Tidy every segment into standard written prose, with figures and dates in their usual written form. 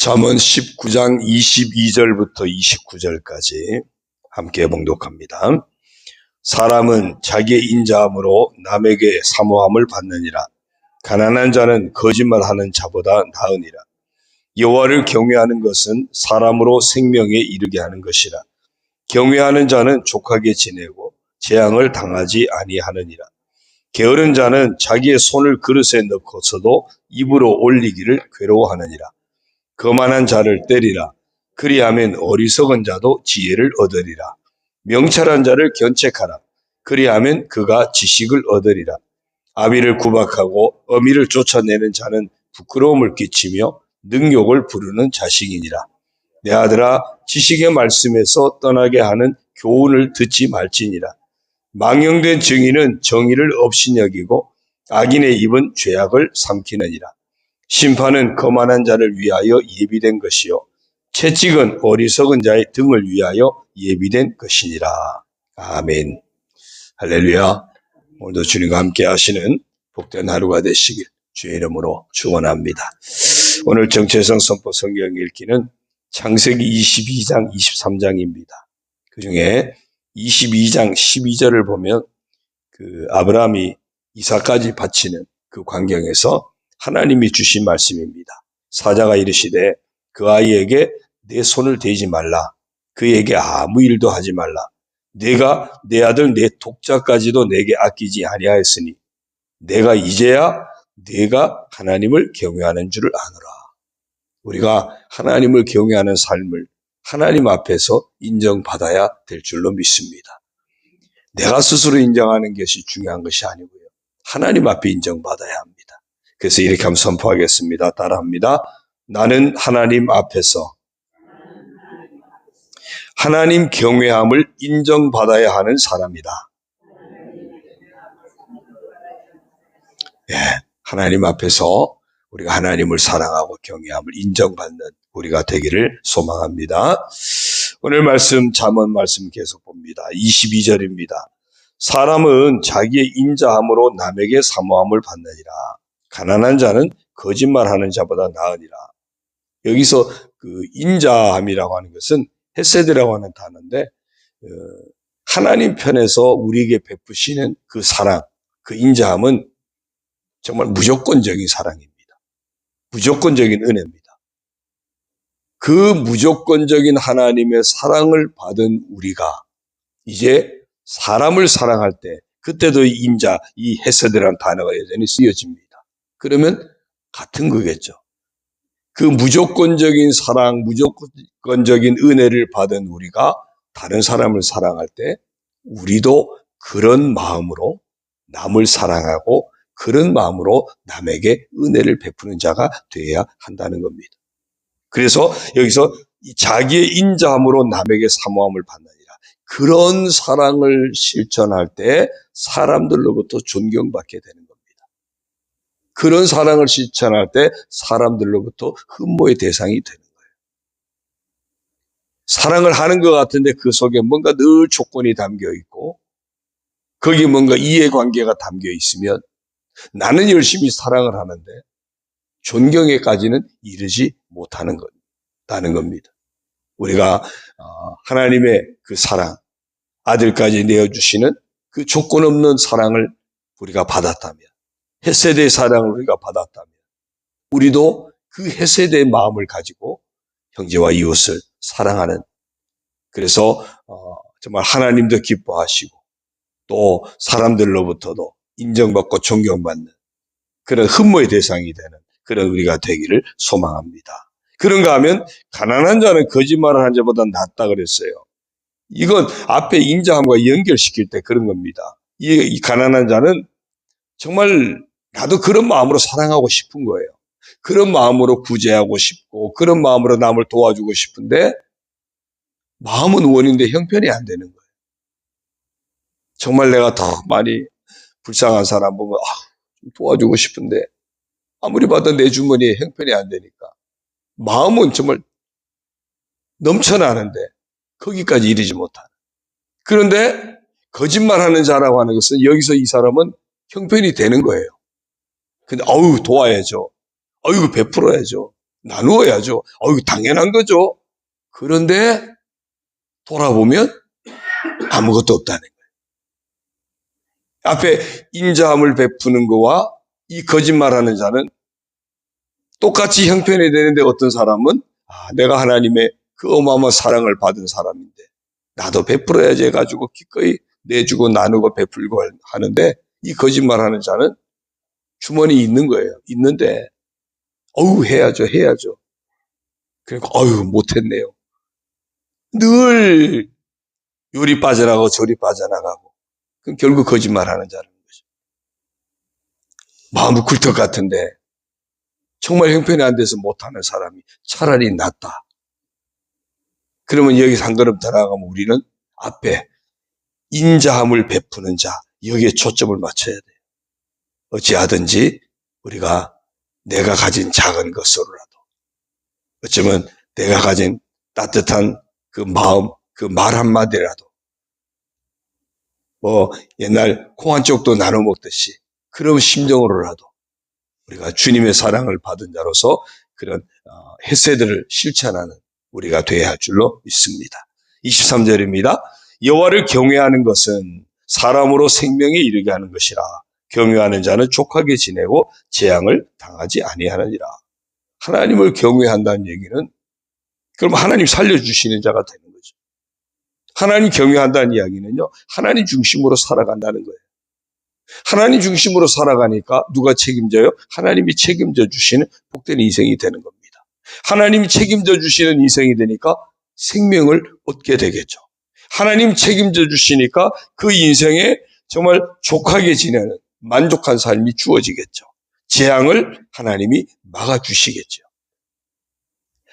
잠언 19장 22절부터 29절까지 함께 봉독합니다. 사람은 자기의 인자함으로 남에게 사모함을 받느니라. 가난한 자는 거짓말하는 자보다 나으니라. 여호와를 경외하는 것은 사람으로 생명에 이르게 하는 것이라. 경외하는 자는 족하게 지내고 재앙을 당하지 아니하느니라. 게으른 자는 자기의 손을 그릇에 넣고서도 입으로 올리기를 괴로워하느니라. 거만한 자를 때리라. 그리하면 어리석은 자도 지혜를 얻으리라. 명철한 자를 견책하라. 그리하면 그가 지식을 얻으리라. 아비를 구박하고 어미를 쫓아내는 자는 부끄러움을 끼치며 능욕을 부르는 자식이니라. 내 아들아, 지식의 말씀에서 떠나게 하는 교훈을 듣지 말지니라. 망령된 증인은 정의를 없이 여기고 악인의 입은 죄악을 삼키느니라. 심판은 거만한 자를 위하여 예비된 것이요 채찍은 어리석은 자의 등을 위하여 예비된 것이니라. 아멘. 할렐루야. 오늘도 주님과 함께 하시는 복된 하루가 되시길 주의 이름으로 축원합니다. 오늘 정체성 선포 성경 읽기는 창세기 22장 23장입니다. 그 중에 22장 12절을 보면 아브라함이 이삭까지 바치는 그 광경에서 하나님이 주신 말씀입니다. 사자가 이르시되 그 아이에게 내 손을 대지 말라. 그에게 아무 일도 하지 말라. 내가 내 아들 내 독자까지도 내게 아끼지 아니하였으니 내가 이제야 내가 하나님을 경외하는 줄을 아노라. 우리가 하나님을 경외하는 삶을 하나님 앞에서 인정받아야 될 줄로 믿습니다. 내가 스스로 인정하는 것이 중요한 것이 아니고요. 하나님 앞에 인정받아야 합니다. 그래서 이렇게 한번 선포하겠습니다. 따라합니다. 나는 하나님 앞에서 하나님 경외함을 인정받아야 하는 사람이다. 예, 하나님 앞에서 우리가 하나님을 사랑하고 경외함을 인정받는 우리가 되기를 소망합니다. 오늘 말씀 잠언 말씀 계속 봅니다. 22절입니다. 사람은 자기의 인자함으로 남에게 사모함을 받느니라. 가난한 자는 거짓말하는 자보다 나으니라. 여기서 그 인자함이라고 하는 것은 헤세드라고 하는 단어인데 하나님 편에서 우리에게 베푸시는 그 사랑, 그 인자함은 정말 무조건적인 사랑입니다. 무조건적인 은혜입니다. 그 무조건적인 하나님의 사랑을 받은 우리가 이제 사람을 사랑할 때 그때도 인자, 이 헤세드라는 단어가 여전히 쓰여집니다. 그러면 같은 거겠죠. 그 무조건적인 사랑, 무조건적인 은혜를 받은 우리가 다른 사람을 사랑할 때 우리도 그런 마음으로 남을 사랑하고 그런 마음으로 남에게 은혜를 베푸는 자가 되어야 한다는 겁니다. 그래서 여기서 자기의 인자함으로 남에게 사모함을 받느니라. 그런 사랑을 실천할 때 사람들로부터 존경받게 되는 겁니다. 그런 사랑을 실천할 때 사람들로부터 흠모의 대상이 되는 거예요. 사랑을 하는 것 같은데 그 속에 뭔가 늘 조건이 담겨 있고 거기에 뭔가 이해관계가 담겨 있으면 나는 열심히 사랑을 하는데 존경에까지는 이르지 못하는 거다는 겁니다. 우리가 하나님의 그 사랑, 아들까지 내어주시는 그 조건 없는 사랑을 우리가 받았다면 헤세드의 사랑을 우리가 받았다면 우리도 그 헤세드의 마음을 가지고 형제와 이웃을 사랑하는 그래서 정말 하나님도 기뻐하시고 또 사람들로부터도 인정받고 존경받는 그런 흠모의 대상이 되는 그런 우리가 되기를 소망합니다. 그런가 하면 가난한 자는 거짓말을 하는 자보다 낫다 그랬어요. 이건 앞에 인자함과 연결시킬 때 그런 겁니다. 이 가난한 자는 정말 나도 그런 마음으로 사랑하고 싶은 거예요. 그런 마음으로 구제하고 싶고 그런 마음으로 남을 도와주고 싶은데 마음은 원인데 형편이 안 되는 거예요. 정말 내가 더 많이 불쌍한 사람 보면 좀 도와주고 싶은데 아무리 봐도 내 주머니에 형편이 안 되니까 마음은 정말 넘쳐나는데 거기까지 이르지 못하는. 그런데 거짓말하는 자라고 하는 것은 여기서 이 사람은 형편이 되는 거예요. 근데 도와야죠. 베풀어야죠. 나누어야죠. 당연한 거죠. 그런데 돌아보면 아무것도 없다는 거예요. 앞에 인자함을 베푸는 거와 이 거짓말하는 자는 똑같이 형편이 되는데 어떤 사람은 내가 하나님의 그 어마어마한 사랑을 받은 사람인데 나도 베풀어야지 해가지고 기꺼이 내주고 나누고 베풀고 하는데 이 거짓말하는 자는 주머니 있는 거예요. 있는데 해야죠. 그러니까 못했네요. 늘 요리 빠져나가고 저리 빠져나가고 그럼 결국 거짓말하는 자라는 거죠. 마음이 굴뚝 같은데 정말 형편이 안 돼서 못하는 사람이 차라리 낫다. 그러면 여기서 한 걸음 더 나아가면 우리는 앞에 인자함을 베푸는 자, 여기에 초점을 맞춰야 돼요. 어찌하든지 우리가 내가 가진 작은 것으로라도 어쩌면 내가 가진 따뜻한 그 마음, 그 말 한마디라도 옛날 콩 한 쪽도 나눠 먹듯이 그런 심정으로라도 우리가 주님의 사랑을 받은 자로서 그런 헤세드를 실천하는 우리가 되어야 할 줄로 믿습니다. 23절입니다. 여호와를 경외하는 것은 사람으로 생명에 이르게 하는 것이라. 경외하는 자는 족하게 지내고 재앙을 당하지 아니하느니라. 하나님을 경외한다는 얘기는 그럼 하나님 살려주시는 자가 되는 거죠. 하나님 경외한다는 이야기는요, 하나님 중심으로 살아간다는 거예요. 하나님 중심으로 살아가니까 누가 책임져요? 하나님이 책임져 주시는 복된 인생이 되는 겁니다. 하나님이 책임져 주시는 인생이 되니까 생명을 얻게 되겠죠. 하나님 책임져 주시니까 그 인생에 정말 족하게 지내는 만족한 삶이 주어지겠죠. 재앙을 하나님이 막아주시겠죠.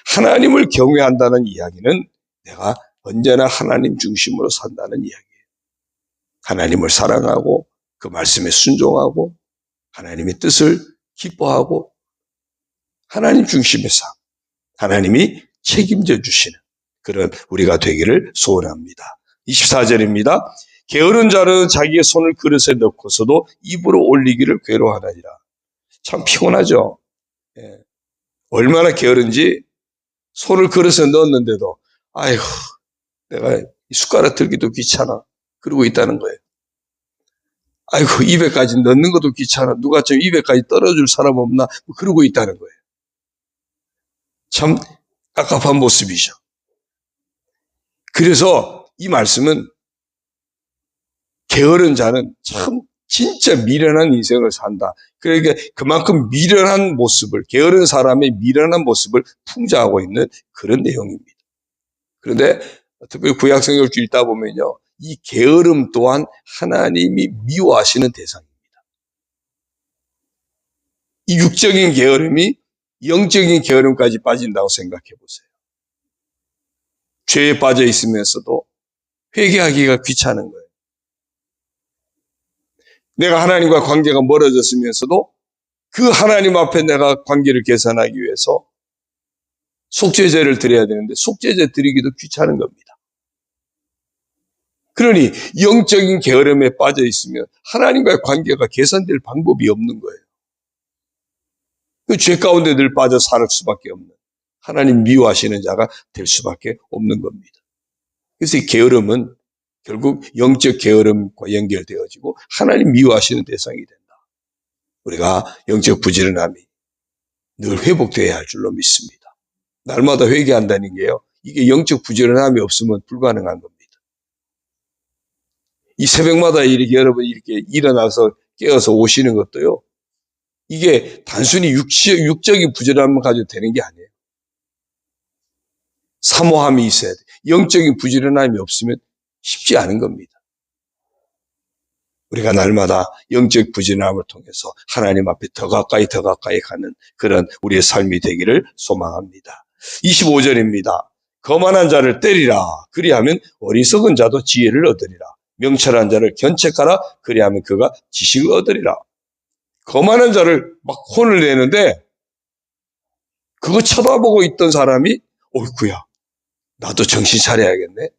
하나님을 경외한다는 이야기는 내가 언제나 하나님 중심으로 산다는 이야기예요. 하나님을 사랑하고 그 말씀에 순종하고 하나님의 뜻을 기뻐하고 하나님 중심의 삶, 하나님이 책임져 주시는 그런 우리가 되기를 소원합니다. 24절입니다. 게으른 자는 자기의 손을 그릇에 넣고서도 입으로 올리기를 괴로워하느니라. 참 피곤하죠. 얼마나 게으른지 손을 그릇에 넣었는데도 아이고 내가 숟가락 들기도 귀찮아 그러고 있다는 거예요. 아이고 입에까지 넣는 것도 귀찮아. 누가 좀 입에까지 떨어줄 사람 없나 그러고 있다는 거예요. 참 깝깝한 모습이죠. 그래서 이 말씀은 게으른 자는 참 진짜 미련한 인생을 산다. 그러니까 그만큼 미련한 모습을, 게으른 사람의 미련한 모습을 풍자하고 있는 그런 내용입니다. 그런데 특별히 구약성경을 읽다 보면요, 이 게으름 또한 하나님이 미워하시는 대상입니다. 이 육적인 게으름이 영적인 게으름까지 빠진다고 생각해 보세요. 죄에 빠져 있으면서도 회개하기가 귀찮은 거예요. 내가 하나님과 관계가 멀어졌으면서도 그 하나님 앞에 내가 관계를 개선하기 위해서 속죄제를 드려야 되는데 속죄제 드리기도 귀찮은 겁니다. 그러니 영적인 게으름에 빠져 있으면 하나님과의 관계가 개선될 방법이 없는 거예요. 그 죄 가운데 늘 빠져 살 수밖에 없는 하나님 미워하시는 자가 될 수밖에 없는 겁니다. 그래서 이 게으름은 결국 영적 게으름과 연결되어지고 하나님 미워하시는 대상이 된다. 우리가 영적 부지런함이 늘 회복되어야 할 줄로 믿습니다. 날마다 회개한다는 게요, 이게 영적 부지런함이 없으면 불가능한 겁니다. 이 새벽마다 이렇게 여러분 이렇게 일어나서 깨어서 오시는 것도요, 이게 단순히 육적인 부지런함을 가지고 되는 게 아니에요. 사모함이 있어야 돼. 영적인 부지런함이 없으면 쉽지 않은 겁니다. 우리가 날마다 영적 부지런함을 통해서 하나님 앞에 더 가까이 가는 그런 우리의 삶이 되기를 소망합니다. 25절입니다. 거만한 자를 때리라. 그리하면 어리석은 자도 지혜를 얻으리라. 명철한 자를 견책하라. 그리하면 그가 지식을 얻으리라. 거만한 자를 막 혼을 내는데 그거 쳐다보고 있던 사람이 어이구야 나도 정신 차려야겠네.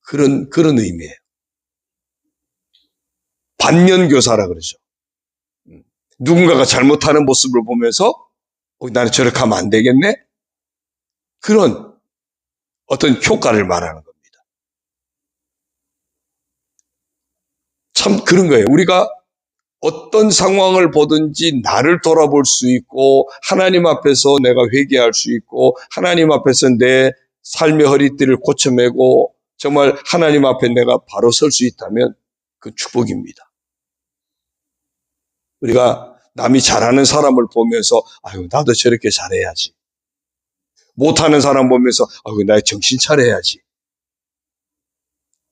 그런 의미예요. 반면교사라 그러죠. 누군가가 잘못하는 모습을 보면서 나는 저렇게 하면 안 되겠네? 그런 어떤 효과를 말하는 겁니다. 참 그런 거예요. 우리가 어떤 상황을 보든지 나를 돌아볼 수 있고 하나님 앞에서 내가 회개할 수 있고 하나님 앞에서 내 삶의 허리띠를 고쳐매고 정말 하나님 앞에 내가 바로 설 수 있다면 그 축복입니다. 우리가 남이 잘하는 사람을 보면서 아유 나도 저렇게 잘해야지. 못하는 사람 보면서 아유 나 정신 차려야지.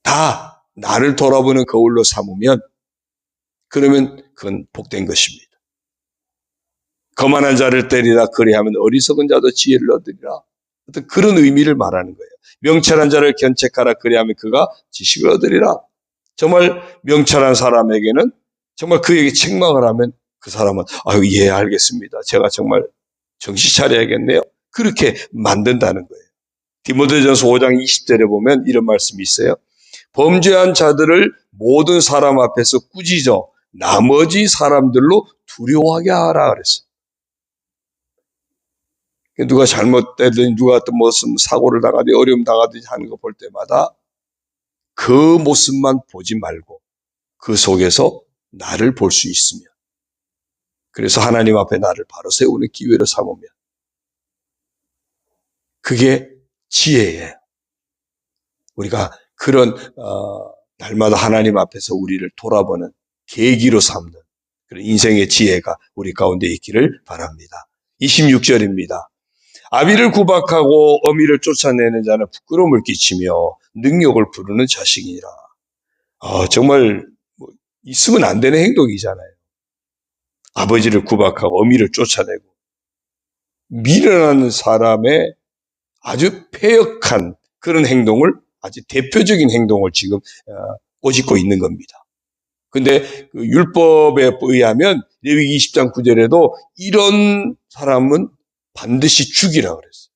다 나를 돌아보는 거울로 삼으면 그러면 그건 복된 것입니다. 거만한 자를 때리라 그리하면 어리석은 자도 지혜를 얻으리라. 어떤 그런 의미를 말하는 거예요. 명철한 자를 견책하라 그리하면 그가 지식을 얻으리라. 정말 명철한 사람에게는 정말 그에게 책망을 하면 그 사람은 아유 예 알겠습니다. 제가 정말 정신 차려야겠네요. 그렇게 만든다는 거예요. 디모데전서 5장 20절에 보면 이런 말씀이 있어요. 범죄한 자들을 모든 사람 앞에서 꾸짖어 나머지 사람들로 두려워하게 하라 그랬어요. 누가 잘못되든 누가 또 무슨 사고를 당하든지 어려움 당하든지 하는 거 볼 때마다 그 모습만 보지 말고 그 속에서 나를 볼 수 있으면 그래서 하나님 앞에 나를 바로 세우는 기회로 삼으면 그게 지혜예요. 우리가 그런 날마다 하나님 앞에서 우리를 돌아보는 계기로 삼는 그런 인생의 지혜가 우리 가운데 있기를 바랍니다. 26절입니다. 아비를 구박하고 어미를 쫓아내는 자는 부끄러움을 끼치며 능욕을 부르는 자식이니라. 정말 있으면 안 되는 행동이잖아요. 아버지를 구박하고 어미를 쫓아내고 미련한 사람의 아주 패역한 그런 행동을 아주 대표적인 행동을 지금 꼬집고 있는 겁니다. 근데 그 율법에 의하면 레위기 20장 9절에도 이런 사람은 반드시 죽이라 그랬어요.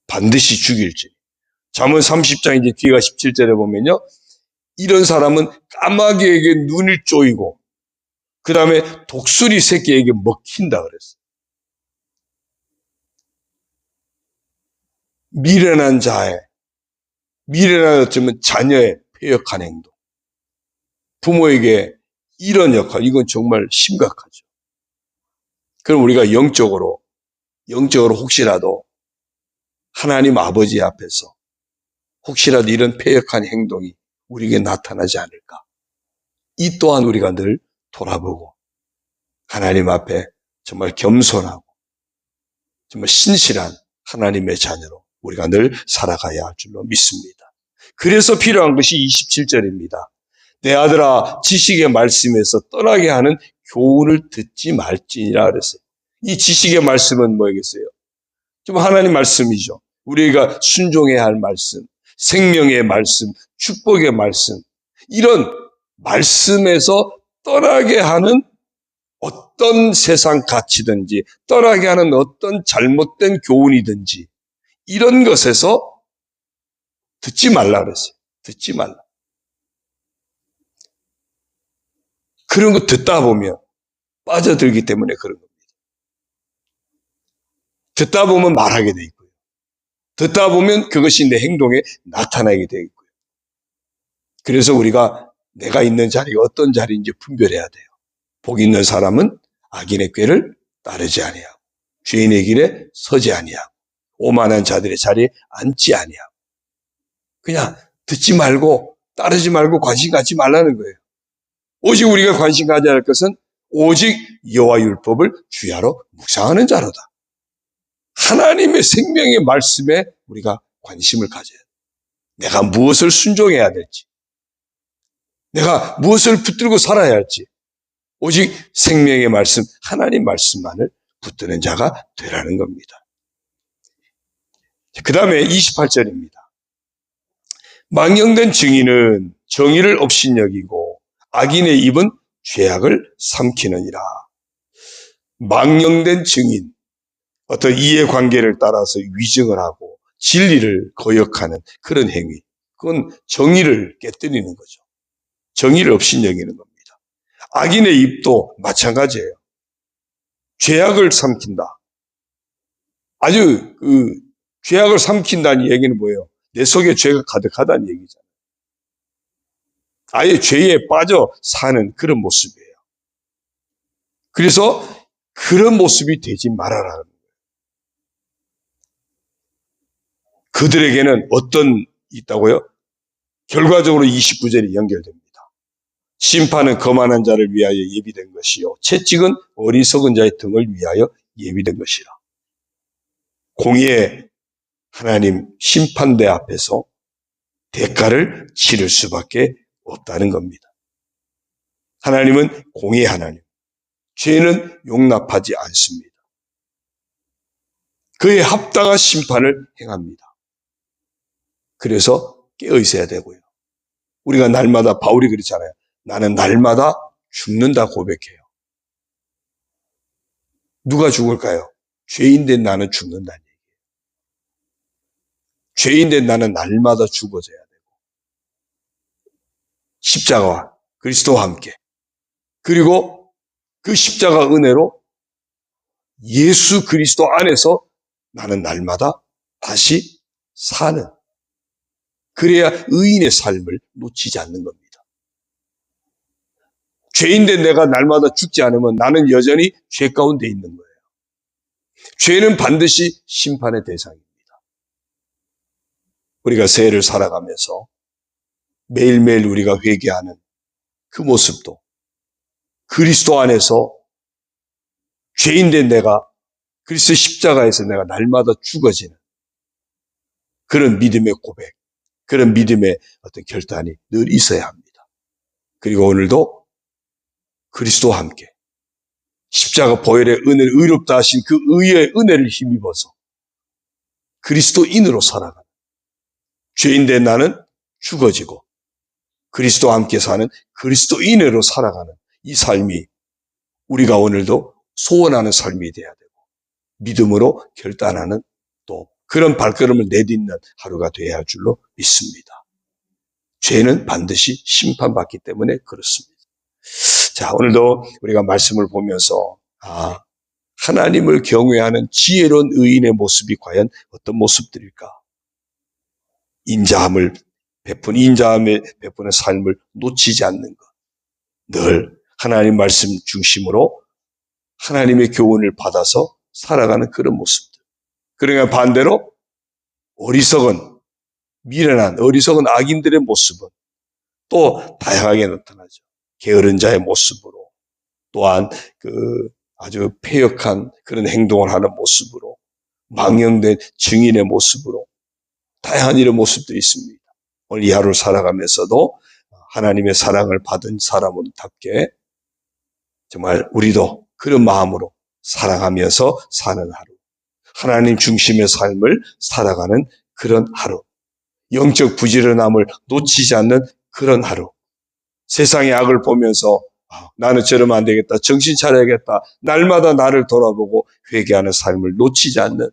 반드시 죽일지. 잠언 30장 이제 뒤가 17절에 보면요. 이런 사람은 까마귀에게 눈을 쪼이고 그 다음에 독수리 새끼에게 먹힌다 그랬어요. 미련한 자의 미련한 어쩌면 자녀의 패역한 행동. 부모에게 이런 역할, 이건 정말 심각하죠. 그럼 우리가 영적으로 혹시라도 하나님 아버지 앞에서 혹시라도 이런 패역한 행동이 우리에게 나타나지 않을까. 이 또한 우리가 늘 돌아보고 하나님 앞에 정말 겸손하고 정말 신실한 하나님의 자녀로 우리가 늘 살아가야 할 줄로 믿습니다. 그래서 필요한 것이 27절입니다. 내 아들아 지식의 말씀에서 떠나게 하는 교훈을 듣지 말지니라 그랬어요. 이 지식의 말씀은 뭐겠어요? 좀 하나님 말씀이죠. 우리가 순종해야 할 말씀, 생명의 말씀, 축복의 말씀, 이런 말씀에서 떠나게 하는 어떤 세상 가치든지 떠나게 하는 어떤 잘못된 교훈이든지 이런 것에서 듣지 말라 그랬어요. 듣지 말라. 그런 거 듣다 보면 빠져들기 때문에 그런 겁니다. 듣다 보면 말하게 돼 있고요. 듣다 보면 그것이 내 행동에 나타나게 돼 있고요. 그래서 우리가 내가 있는 자리가 어떤 자리인지 분별해야 돼요. 복 있는 사람은 악인의 꾀를 따르지 아니하고 죄인의 길에 서지 아니하고 오만한 자들의 자리에 앉지 아니하고 그냥 듣지 말고 따르지 말고 관심 갖지 말라는 거예요. 오직 우리가 관심 가져야 할 것은 오직 여호와 율법을 주야로 묵상하는 자로다. 하나님의 생명의 말씀에 우리가 관심을 가져야 돼요. 내가 무엇을 순종해야 될지 내가 무엇을 붙들고 살아야 할지 오직 생명의 말씀, 하나님 말씀만을 붙드는 자가 되라는 겁니다. 그 다음에 28절입니다. 망령된 증인은 정의를 업신여기고 악인의 입은 죄악을 삼키느니라. 망령된 증인, 어떤 이해관계를 따라서 위증을 하고 진리를 거역하는 그런 행위, 그건 정의를 깨뜨리는 거죠. 정의를 업신여기는 겁니다. 악인의 입도 마찬가지예요. 죄악을 삼킨다. 아주 죄악을 삼킨다는 얘기는 뭐예요? 내 속에 죄가 가득하다는 얘기잖아요. 아예 죄에 빠져 사는 그런 모습이에요. 그래서 그런 모습이 되지 말아라. 그들에게는 어떤 있다고요? 결과적으로 29절이 연결됩니다. 심판은 거만한 자를 위하여 예비된 것이요 채찍은 어리석은 자의 등을 위하여 예비된 것이라. 공의의 하나님 심판대 앞에서 대가를 치를 수밖에 없다는 겁니다. 하나님은 공의의 하나님, 죄는 용납하지 않습니다. 그에 합당한 심판을 행합니다. 그래서 깨어 있어야 되고요. 우리가 날마다, 바울이 그렇잖아요. 나는 날마다 죽는다 고백해요. 누가 죽을까요? 죄인된 나는 죽는다는 얘기예요. 죄인된 나는 날마다 죽어져야 되고 십자가와 그리스도와 함께, 그리고 그 십자가 은혜로 예수 그리스도 안에서 나는 날마다 다시 사는, 그래야 의인의 삶을 놓치지 않는 겁니다. 죄인된 내가 날마다 죽지 않으면 나는 여전히 죄 가운데 있는 거예요. 죄는 반드시 심판의 대상입니다. 우리가 새해를 살아가면서 매일매일 우리가 회개하는 그 모습도 그리스도 안에서 죄인된 내가 그리스도 십자가에서 내가 날마다 죽어지는 그런 믿음의 고백, 그런 믿음의 어떤 결단이 늘 있어야 합니다. 그리고 오늘도 그리스도와 함께 십자가 보혈의 은혜를 의롭다 하신 그 의의 은혜를 힘입어서 그리스도인으로 살아가는, 죄인된 나는 죽어지고 그리스도와 함께 사는 그리스도인으로 살아가는 이 삶이 우리가 오늘도 소원하는 삶이 되어야 되고 믿음으로 결단하는 또 그런 발걸음을 내딛는 하루가 되어야 할 줄로 믿습니다. 죄는 반드시 심판받기 때문에 그렇습니다. 자, 오늘도 우리가 말씀을 보면서 하나님을 경외하는 지혜로운 의인의 모습이 과연 어떤 모습들일까? 인자함을 인자함에 베푸는 삶을 놓치지 않는 것. 늘 하나님 말씀 중심으로 하나님의 교훈을 받아서 살아가는 그런 모습들. 그러니까 반대로 어리석은, 미련한 어리석은 악인들의 모습은 또 다양하게 나타나죠. 게으른 자의 모습으로, 또한 아주 패역한 그런 행동을 하는 모습으로, 망령된 증인의 모습으로 다양한 이런 모습들이 있습니다. 오늘 이 하루를 살아가면서도 하나님의 사랑을 받은 사람답게 정말 우리도 그런 마음으로 사랑하면서 사는 하루, 하나님 중심의 삶을 살아가는 그런 하루, 영적 부지런함을 놓치지 않는 그런 하루, 세상의 악을 보면서 나는 저러면 안 되겠다, 정신 차려야겠다, 날마다 나를 돌아보고 회개하는 삶을 놓치지 않는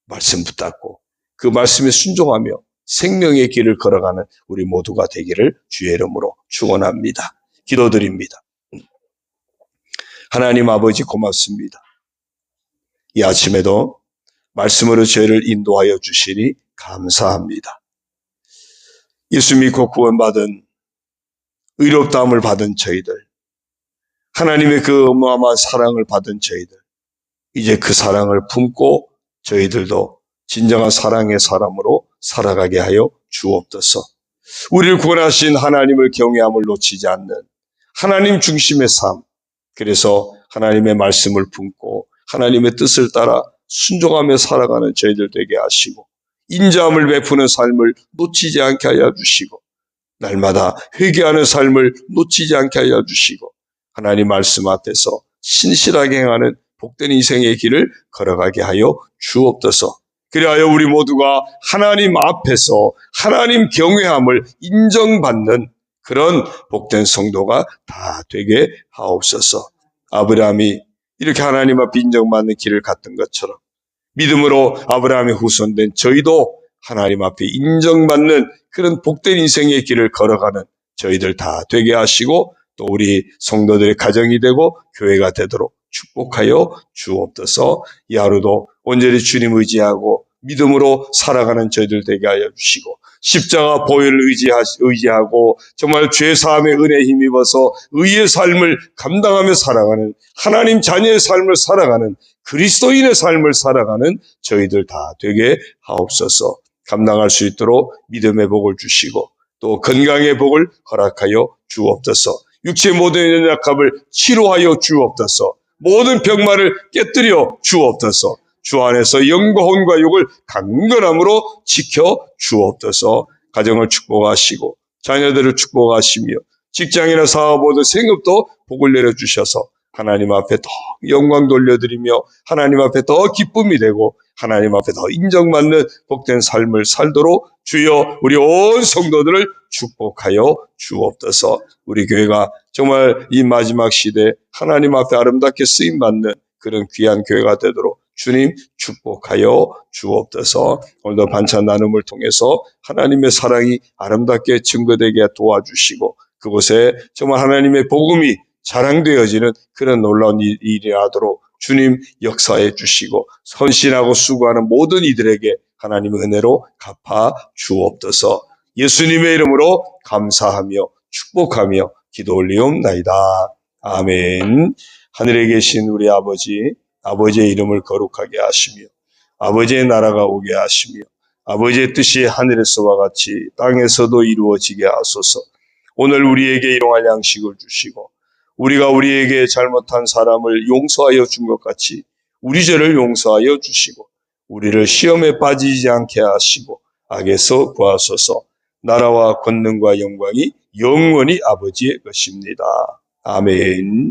말씀 붙잡고 그 말씀에 순종하며 생명의 길을 걸어가는 우리 모두가 되기를 주의 이름으로 축원합니다. 기도드립니다. 하나님 아버지 고맙습니다. 이 아침에도 말씀으로 저희를 인도하여 주시니 감사합니다. 예수 믿고 구원받은 의롭다함을 받은 저희들, 하나님의 그 어마어마한 사랑을 받은 저희들, 이제 그 사랑을 품고 저희들도 진정한 사랑의 사람으로 살아가게 하여 주옵소서. 우리를 구원하신 하나님을 경외함을 놓치지 않는 하나님 중심의 삶, 그래서 하나님의 말씀을 품고 하나님의 뜻을 따라 순종하며 살아가는 저희들 되게 하시고, 인자함을 베푸는 삶을 놓치지 않게 하여 주시고, 날마다 회개하는 삶을 놓치지 않게 하여 주시고, 하나님 말씀 앞에서 신실하게 행하는 복된 인생의 길을 걸어가게 하여 주옵소서. 그리하여 우리 모두가 하나님 앞에서 하나님 경외함을 인정받는 그런 복된 성도가 다 되게 하옵소서. 아브라함이 이렇게 하나님 앞에 인정받는 길을 갔던 것처럼 믿음으로 아브라함의 후손된 저희도 하나님 앞에 인정받는 그런 복된 인생의 길을 걸어가는 저희들 다 되게 하시고, 또 우리 성도들의 가정이 되고 교회가 되도록 축복하여 주옵소서. 이 하루도 온전히 주님 의지하고 믿음으로 살아가는 저희들 되게 하여 주시고, 십자가 보혈을 의지하고 정말 죄사함의 은혜에 힘입어서 의의 삶을 감당하며 살아가는, 하나님 자녀의 삶을 살아가는, 그리스도인의 삶을 살아가는 저희들 다 되게 하옵소서. 감당할 수 있도록 믿음의 복을 주시고 또 건강의 복을 허락하여 주옵소서. 육체의 모든 연약함을 치료하여 주옵소서. 모든 병마를 깨뜨려 주옵소서. 주 안에서 영과 혼과 육을 강건함으로 지켜 주옵소서. 가정을 축복하시고 자녀들을 축복하시며 직장이나 사업 모든 생업도 복을 내려주셔서 하나님 앞에 더 영광 돌려드리며 하나님 앞에 더 기쁨이 되고 하나님 앞에 더 인정받는 복된 삶을 살도록 주여 우리 온 성도들을 축복하여 주옵소서. 우리 교회가 정말 이 마지막 시대에 하나님 앞에 아름답게 쓰임받는 그런 귀한 교회가 되도록 주님 축복하여 주옵소서. 오늘도 반찬 나눔을 통해서 하나님의 사랑이 아름답게 증거되게 도와주시고 그곳에 정말 하나님의 복음이 자랑되어지는 그런 놀라운 일이 하도록 주님 역사해 주시고 헌신하고 수고하는 모든 이들에게 하나님의 은혜로 갚아 주옵소서. 예수님의 이름으로 감사하며 축복하며 기도 올리옵나이다. 아멘. 하늘에 계신 우리 아버지, 아버지의 이름을 거룩하게 하시며 아버지의 나라가 오게 하시며 아버지의 뜻이 하늘에서와 같이 땅에서도 이루어지게 하소서. 오늘 우리에게 일용할 양식을 주시고 우리가 우리에게 잘못한 사람을 용서하여 준 것 같이 우리 죄를 용서하여 주시고 우리를 시험에 빠지지 않게 하시고 악에서 구하소서. 나라와 권능과 영광이 영원히 아버지의 것입니다. 아멘.